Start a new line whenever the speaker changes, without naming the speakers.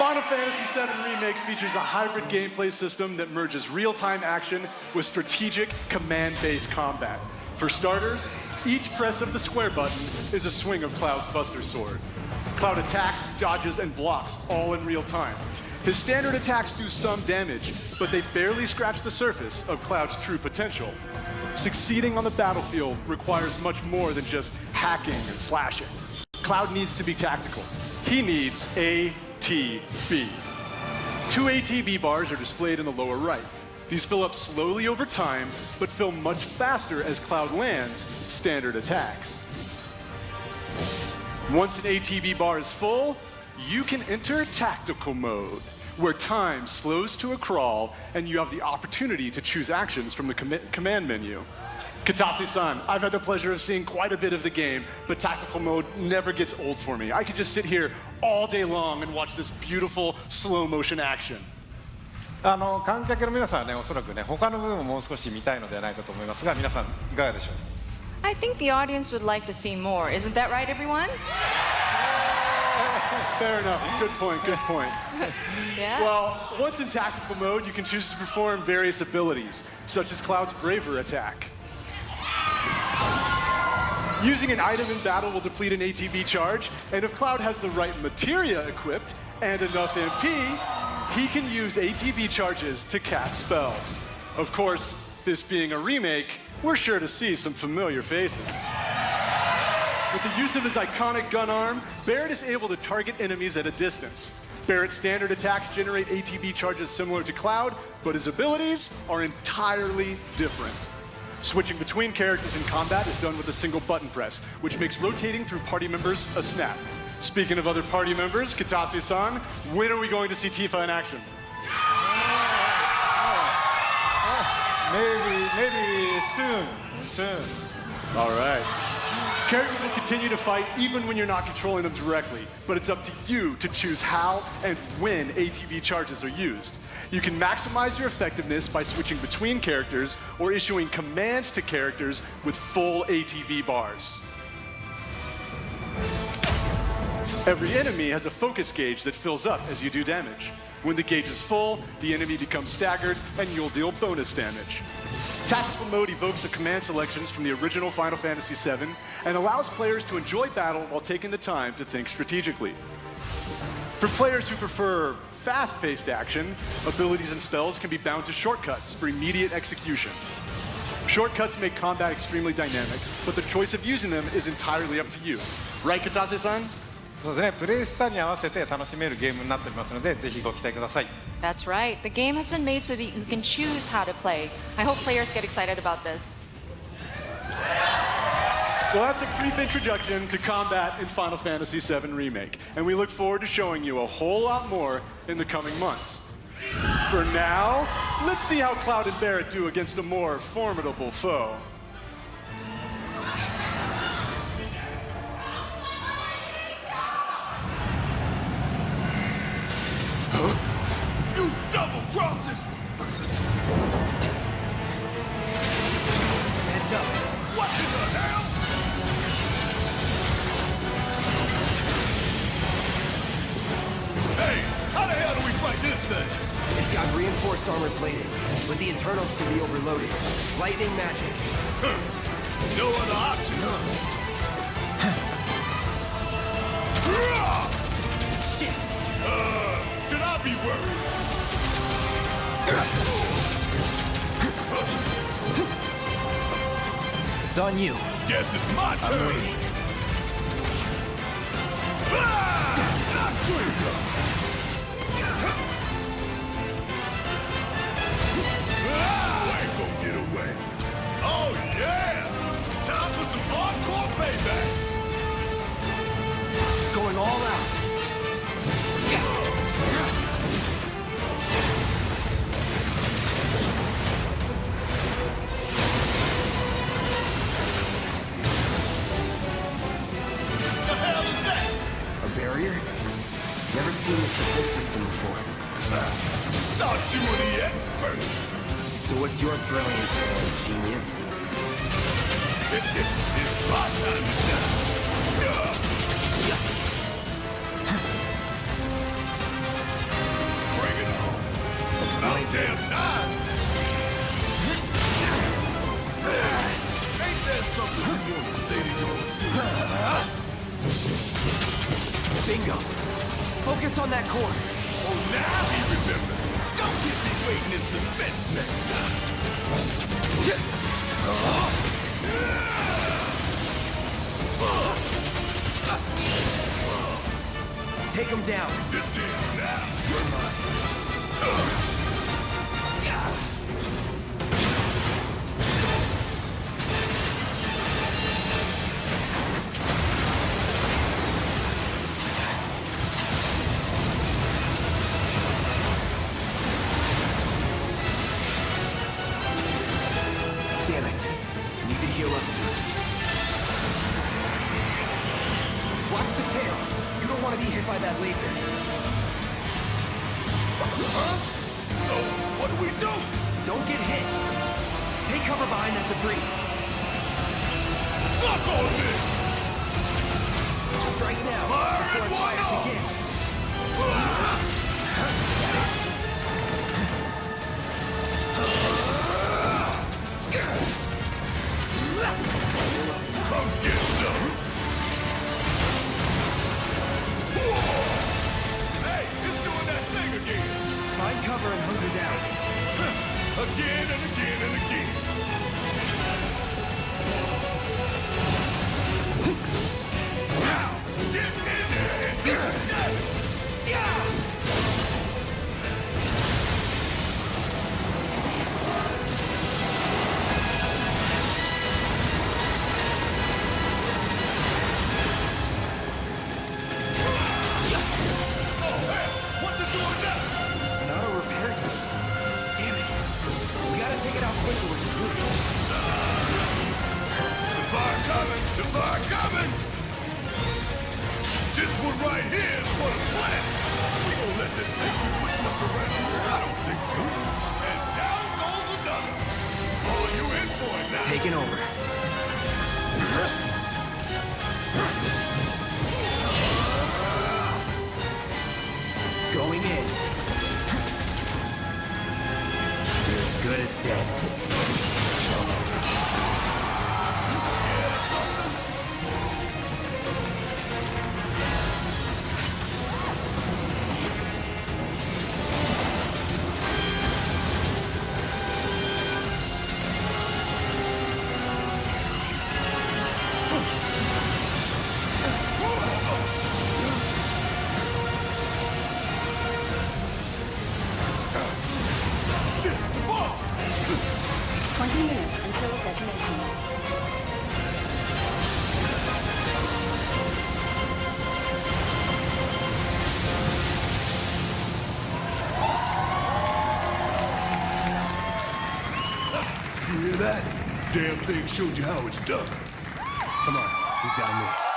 Final Fantasy VII Remake features a hybrid gameplay system that merges real-time action with strategic, command-based combat. For starters, each press of the square button is a swing of Cloud's Buster Sword. Cloud attacks, dodges, and blocks all in real time. His standard attacks do some damage, but they barely scratch the surface of Cloud's true potential. Succeeding on the battlefield requires much more than just hacking and slashing. Cloud needs to be tactical. He needs ATB. 2 ATB bars are displayed in the lower right. These fill up slowly over time, but fill much faster as Cloud lands standard attacks. Once an ATB bar is full, you can enter tactical mode, where time slows to a crawl and you have the opportunity to choose actions from the command menu. Katase-san, I've had the pleasure of seeing quite a bit of the game, but tactical mode never gets old for me. I could just sit here all day long and watch this beautiful slow motion action.
観客の皆さんはね、おそらくね、他の部分ももう少し見たいのではないかと思いますが、皆さんいかがでしょう?
I think the audience would like to see more. Isn't that right, everyone?
Fair enough. Good point, good point.
Yeah.
Well, once in tactical mode, you can choose to perform various abilities, such as Cloud's Braver attack. Using an item in battle will deplete an ATB charge, and if Cloud has the right materia equipped and enough MP, he can use ATB charges to cast spells. Of course, this being a remake, we're sure to see some familiar faces. With the use of his iconic gun arm, Barret is able to target enemies at a distance. Barret's standard attacks generate ATB charges similar to Cloud, but his abilities are entirely different. Switching between characters in combat is done with a single button press, which makes rotating through party members a snap. Speaking of other party members, Katase-san, when are we going to see Tifa in action?
Maybe soon.
All right. Characters will continue to fight even when you're not controlling them directly, but it's up to you to choose how and when ATB charges are used. You can maximize your effectiveness by switching between characters or issuing commands to characters with full ATB bars. Every enemy has a focus gauge that fills up as you do damage. When the gauge is full, the enemy becomes staggered and you'll deal bonus damage. Tactical mode evokes the command selections from the original Final Fantasy VII and allows players to enjoy battle while taking the time to think strategically. For players who prefer fast-paced action, abilities and spells can be bound to shortcuts for immediate execution. Shortcuts make combat extremely dynamic, but the choice of using them is entirely up to you. Right, Katase-san?
そうですね、プレイスタイルに合わせて楽しめるゲームになっておりますので、ぜひご期待ください。
That's right. The game has been made so that you can choose how to play. I hope players get excited about this.
Well, that's a brief introduction to combat in Final Fantasy VII Remake, and we look forward to showing you a whole lot more in the coming months. For now, let's see how Cloud and Barret do against a more formidable foe.
You double-crossing!
Heads up.
What in the hell? Hey, how the hell do we fight this thing?
It's got reinforced armor plating, but the internals can be overloaded. Lightning magic.
No other option, huh?
Shit!
Should I be worried?
It's on you.
Guess it's my turn.
I'm waiting.
Ain't gonna get away. Oh yeah! Time for some hardcore payback.
Going all out.
The hell is that?
A barrier? Never seen this defense system before.
Thought you were the expert.
So what's your brilliant plan, genius?
It's my time to shine. time. Ain't that something you want to say to yours too?
Bingo. Focus on that cord.
Oh, now he remembers. Don't keep me waiting in suspense next time.
Take him down.
This is now. You're mine.
Damn it. Need to heal up soon. Watch the tail. You don't want to be hit by that laser.
Huh? So, what do we do?
Don't get hit. Take cover behind that debris.
Fuck all this!
Strike now.
Fire
before
and
it fires
one
again.
Come get some! Hey, it's doing that thing again!
Find cover and hunker down.
Again and again and again! Now, get in there and get what's it doing now?
An auto repair unit. Damn it. We gotta take it out quicker with Scooter.
The fire coming! The fire coming! This one right here is for the planet! We gonna let this thing be pushing us around here? I don't think so. And down goes another. Oh, you in for it now?
Taking over. Going in. You're as good as dead.
Shit! Bomb!
20 minutes until detonation.
You hear that? Damn thing showed you how it's done.
Come on, we've got to move.